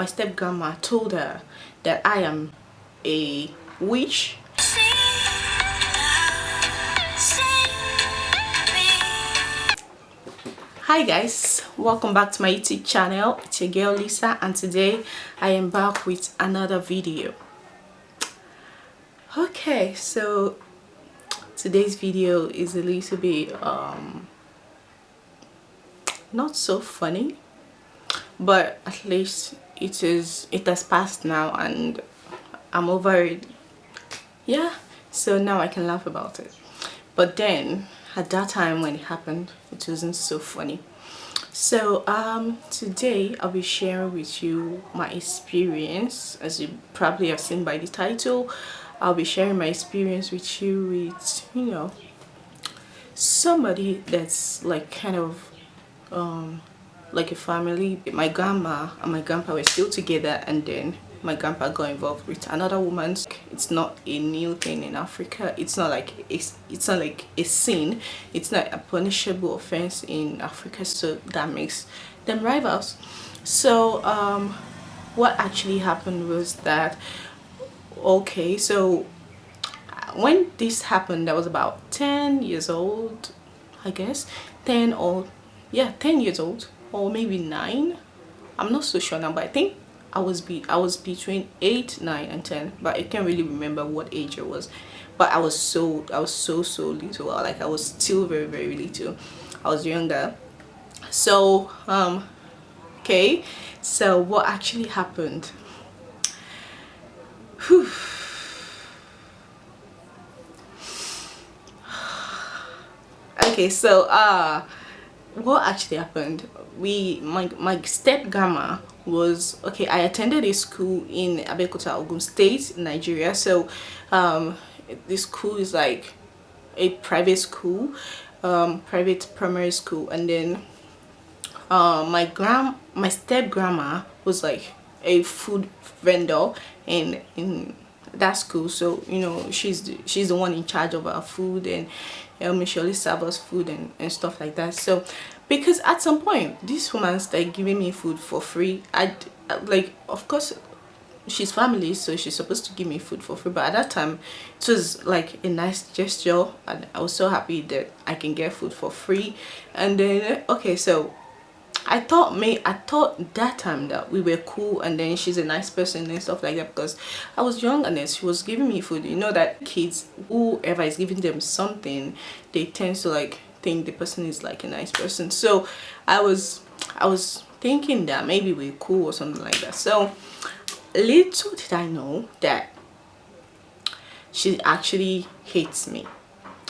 my step grandma told her that I am a witch. Hi guys, welcome back to my YouTube channel. It's your girl Lisa, and today I am back with another video. Okay, so today's video is a little bit not so funny, but at least it has passed now and I'm over it. Yeah, so now I can laugh about it. But then at that time when it happened, it wasn't so funny. So today I'll be sharing with you my experience. As you probably have seen by the title, I'll be sharing my experience with you with, you know, somebody that's like kind of like a family. My grandma and my grandpa were still together, and then my grandpa got involved with another woman. It's not a new thing in Africa. It's not like it's not like a sin. It's not a punishable offense in Africa, so that makes them rivals. So what actually happened was that, okay, so when this happened, I was about 10 years old, I guess. 10 or yeah, 10 years old, or maybe 9. I'm not so sure now, but I think I was between 8, 9 and 10, but I can't really remember what age it was. But I was so little. Like I was still very little. I was younger. So okay, so what actually happened? Whew. Okay, so what actually happened, my step grandma was, okay, I attended a school in Abeokuta, Ogun State, Nigeria. So this school is like a private school, private primary school, and then my step grandma was like a food vendor in that school. So you know, she's the one in charge of our food, and she always serve us food and stuff like that. So because at some point this woman started giving me food for free, like, of course she's family, so she's supposed to give me food for free, but at that time it was like a nice gesture, and I was so happy that I can get food for free. And then okay, so I thought that time that we were cool, and then she's a nice person and stuff like that, because I was young and then she was giving me food. You know that kids, whoever is giving them something, they tend to like think the person is like a nice person. So I was thinking that maybe we're cool or something like that. So little did I know that she actually hates me.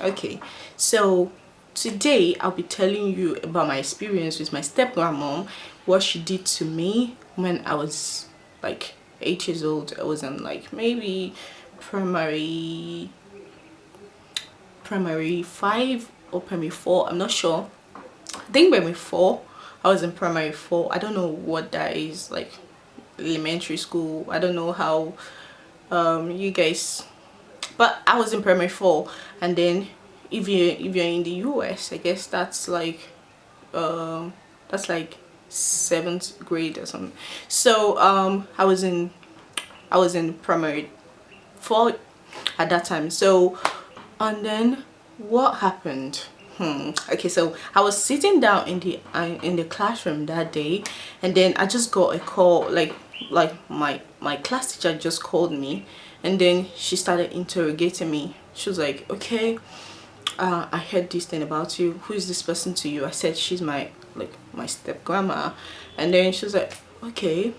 Okay, so today I'll be telling you about my experience with my step grandmom, what she did to me when I was like 8 years old. I was in like maybe primary 5 or primary 4, I'm not sure. I think primary 4. I was in primary 4. I don't know what that is, like elementary school. I don't know how you guys, but I was in primary 4. And then if you're in the US, I guess that's like 7th grade or something. So I was in primary 4 at that time. So and then what happened? Okay, so I was sitting down in the classroom that day, and then I just got a call, like my class teacher just called me, and then she started interrogating me. She was like, okay, I heard this thing about you. Who is this person to you? I said, she's my step grandma. And then she was like, okay,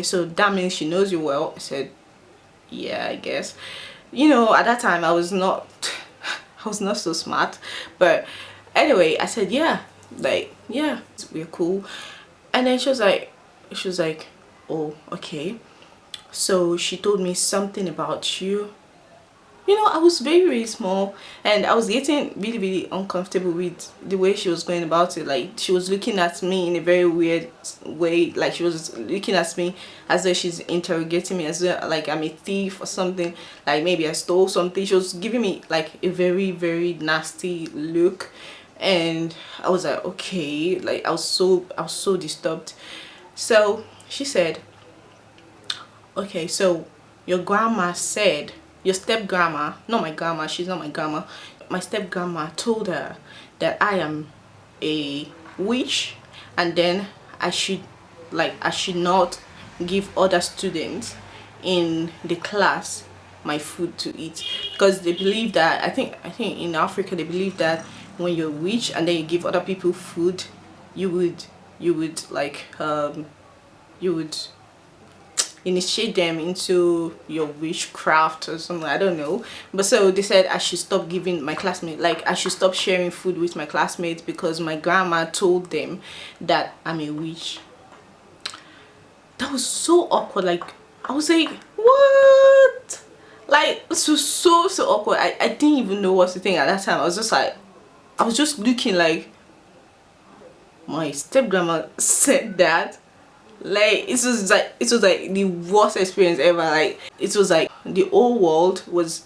so that means she knows you well. I said, yeah, I guess. You know, at that time I was not so smart, but anyway, I said, yeah, like, yeah, we're cool. And then she was like, oh, okay, so she told me something about you. You know, I was very small, and I was getting really uncomfortable with the way she was going about it. Like, she was looking at me in a very weird way, like she was looking at me as though she's interrogating me, as though like I'm a thief or something, like maybe I stole something. She was giving me like a very nasty look, and I was like, okay, like I was so disturbed. So she said, okay, so your grandma said, your step grandma, not my grandma, she's not my grandma, my step grandma told her that I am a witch, and then I should, I should not give other students in the class my food to eat, because they believe that, I think in Africa they believe that when you're a witch and then you give other people food, you would you would initiate them into your witchcraft or something, I don't know. But so they said I should stop giving my classmates, I should stop sharing food with my classmates because my grandma told them that I'm a witch. That was so awkward. I was like, what? This was so awkward. I didn't even know what to think at that time. I was just looking like, my step grandma said that. It was like the worst experience ever. It was like the whole world was,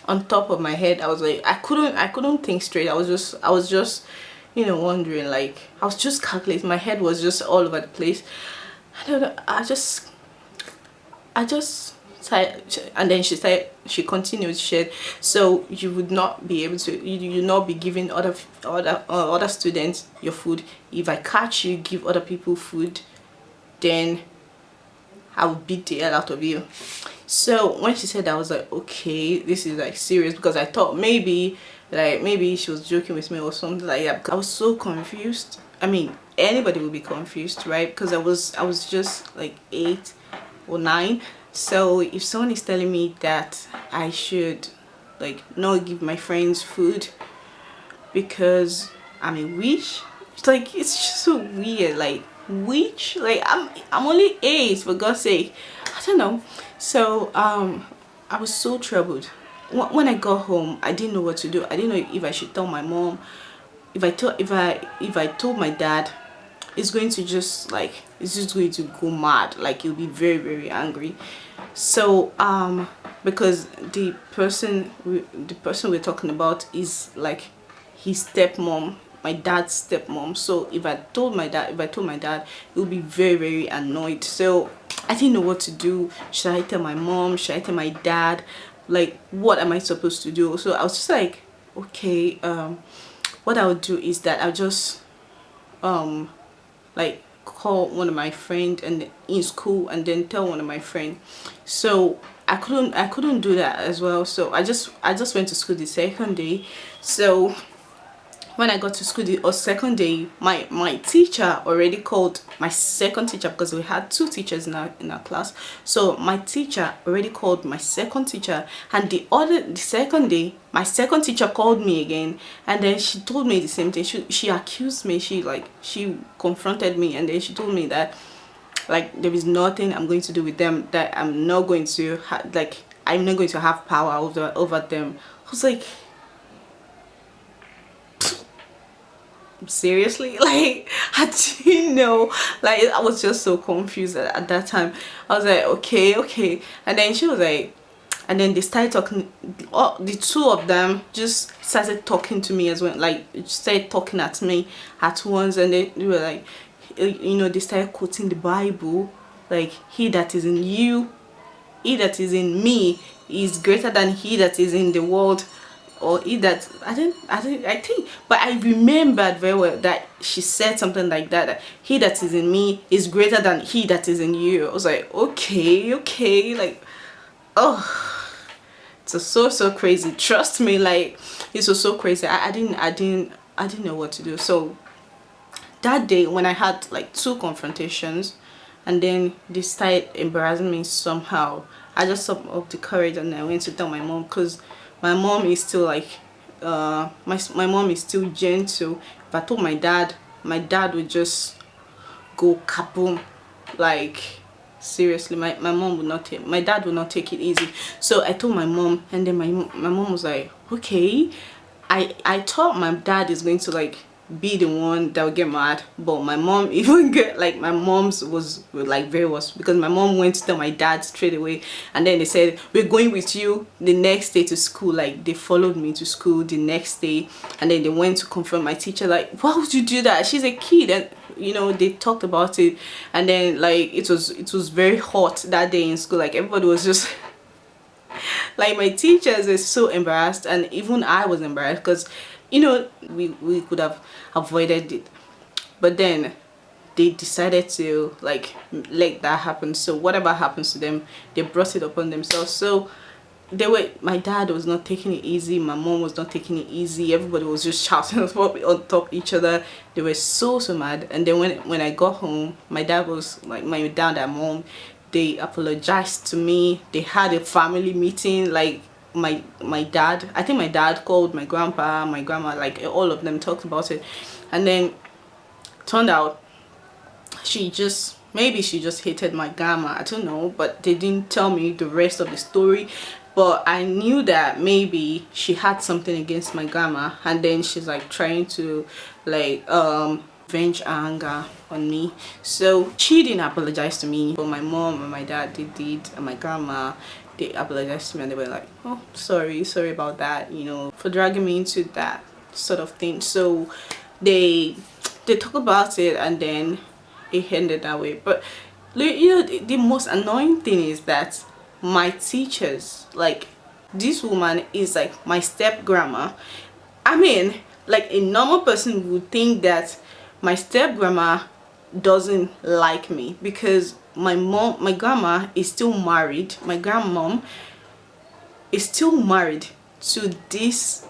on top of my head. I was like, I couldn't think straight. I was just wondering, I was just calculating. My head was just all over the place. I don't know. I just started, and then she continued. She said, so you would not be able to, you not be giving other students your food. If I catch you give other people food, then I will beat the hell out of you. So when she said that, I was like, okay, this is serious, because I thought maybe she was joking with me or something like that. I was so confused. I mean, anybody would be confused, right? Because I was just 8 or 9. So if someone is telling me that I should not give my friends food because I'm a witch, it's just so weird. Witch, I'm only 8, for God's sake. I don't know. So I was so troubled. When I got home, I didn't know what to do. I didn't know if I should tell my mom. If I told my dad, it's going to just it's just going to go mad. He'll be very, very angry. So because the person we're talking about is his stepmom, my dad's stepmom. So if I told my dad, he'll be very, very annoyed. So I didn't know what to do. Should I tell my mom? Should I tell my dad? What am I supposed to do? So I was just okay, what I would do is that I'll just call one of my friends and in school, and then tell one of my friends. So I couldn't do that as well. So I just went to school the second day. So when I got to school the second day, my teacher already called my second teacher, because we had 2 teachers in our class. So my teacher already called my second teacher, and the second day my second teacher called me again, and then she told me the same thing. She accused me. She confronted me, and then she told me that there is nothing I'm going to do with them, that I'm not going to I'm not going to have power over them. I was like, seriously? I didn't know. I was just so confused at that time. I was like, okay. And then she was like, and then they started talking. The 2 of them just started talking to me as well. Started talking at me at once, and they were they started quoting the Bible, he that is in you, he that is in me is greater than he that is in the world. Or that I think, but I remembered very well that she said something like that he that is in me is greater than he that is in you. I was like, okay, oh, it's so crazy. Trust me, it was so crazy. I didn't know what to do. So that day when I had 2 confrontations, and then they started embarrassing me somehow, I just summoned up the courage, and I went to tell my mom, because my mom is still my mom is still gentle. If I told my dad would just go kaboom. Seriously, my mom would not take, my dad would not take it easy. So I told my mom, and then my mom was like, okay. I thought my dad is going to be the one that would get mad, but my mom even get like, my mom's was like very worse, because my mom went to tell my dad straight away, and then they said, we're going with you the next day to school. Like, they followed me to school the next day, and then they went to confront my teacher, like, why would you do that, she's a kid. And you know, they talked about it, and then like it was very hot that day in school. Like, everybody was just like, my teachers are so embarrassed, and even I was embarrassed, because you know, we could have avoided it, but then they decided to like let that happen. So whatever happens to them, they brought it upon themselves. So they were, my dad was not taking it easy, my mom was not taking it easy, everybody was just shouting on top of each other. They were so mad. And then when I got home, my dad was like, my dad and mom, they apologized to me. They had a family meeting, like my dad, I think my dad called my grandpa, my grandma, like all of them talked about it. And then turned out maybe she just hated my grandma, I don't know, but they didn't tell me the rest of the story. But I knew that maybe she had something against my grandma, and then she's like trying to like venge her anger on me. So she didn't apologize to me, but my mom and my dad, they did, and my grandma, they apologized to me, and they were like, oh, sorry about that, you know, for dragging me into that sort of thing. So they talk about it, and then it ended that way. But you know, the most annoying thing is that my teachers, like, this woman is like my step grandma. I mean, like, a normal person would think that my step grandma doesn't like me, because my grandma is still married, my grandmom is still married to this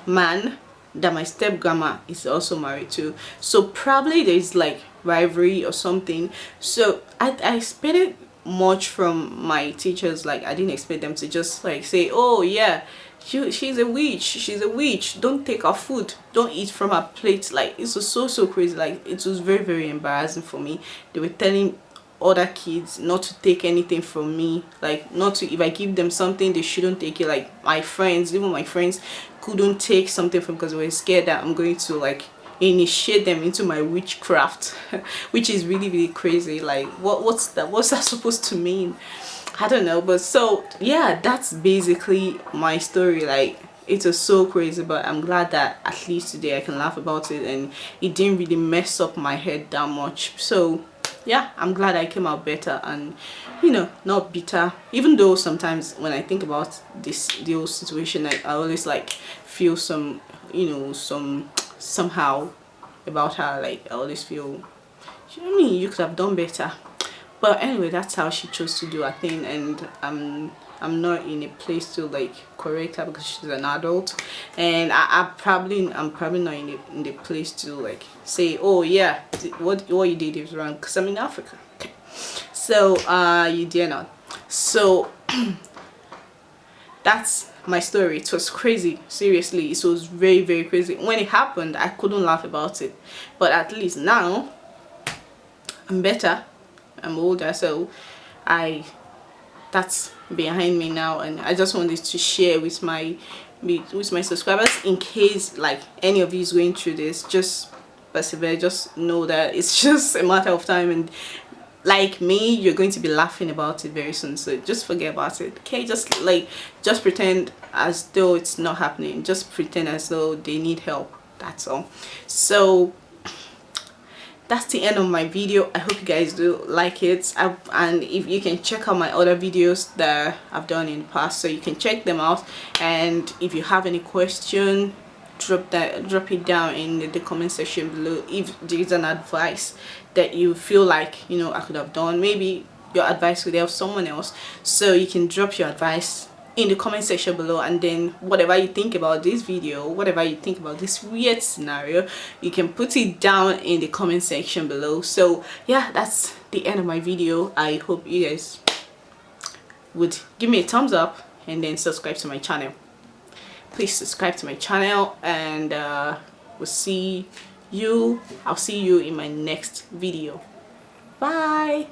man that my step grandma is also married to. So probably there's like rivalry or something. So I expected much from my teachers. Like, I didn't expect them to just like say, oh yeah, she's a witch, don't take her food, don't eat from her plate. Like, it was so crazy. Like, it was very embarrassing for me. They were telling other kids not to take anything from me, like, not to, if I give them something, they shouldn't take it. Like, even my friends couldn't take something from, because they were scared that I'm going to like initiate them into my witchcraft which is really crazy. Like, what's that supposed to mean? I don't know. But so yeah, that's basically my story. Like, it was so crazy, but I'm glad that at least today I can laugh about it, and it didn't really mess up my head that much. So yeah, I'm glad I came out better, and you know, not bitter. Even though sometimes when I think about the whole situation, I always like feel some, you know, somehow about her. Like, I always feel, you know what I mean, you could have done better. But anyway, that's how she chose to do her thing, and I'm not in a place to like correct her, because she's an adult, and I'm probably not in the place to like say, oh yeah, what you did is wrong, because I'm in Africa. Okay. So you dare not. So that's my story. It was crazy, seriously. It was very crazy. When it happened, I couldn't laugh about it, but at least now I'm better, I'm older, so that's behind me now. And I just wanted to share with my subscribers, in case like any of you is going through this. Just persevere, just know that it's just a matter of time, and like me, you're going to be laughing about it very soon. So just forget about it, okay? Just pretend as though it's not happening. Just pretend as though they need help, that's all. So that's the end of my video. I hope you guys do like it, and if you can check out my other videos that I've done in the past, so you can check them out. And if you have any question, drop it down in the comment section below. If there is an advice that you feel like, you know, I could have done, maybe your advice could help someone else, so you can drop your advice in the comment section below. And then whatever you think about this video, whatever you think about this weird scenario, you can put it down in the comment section below. So yeah, that's the end of my video. I hope you guys would give me a thumbs up, and then subscribe to my channel. Please subscribe to my channel, and I'll see you in my next video. Bye.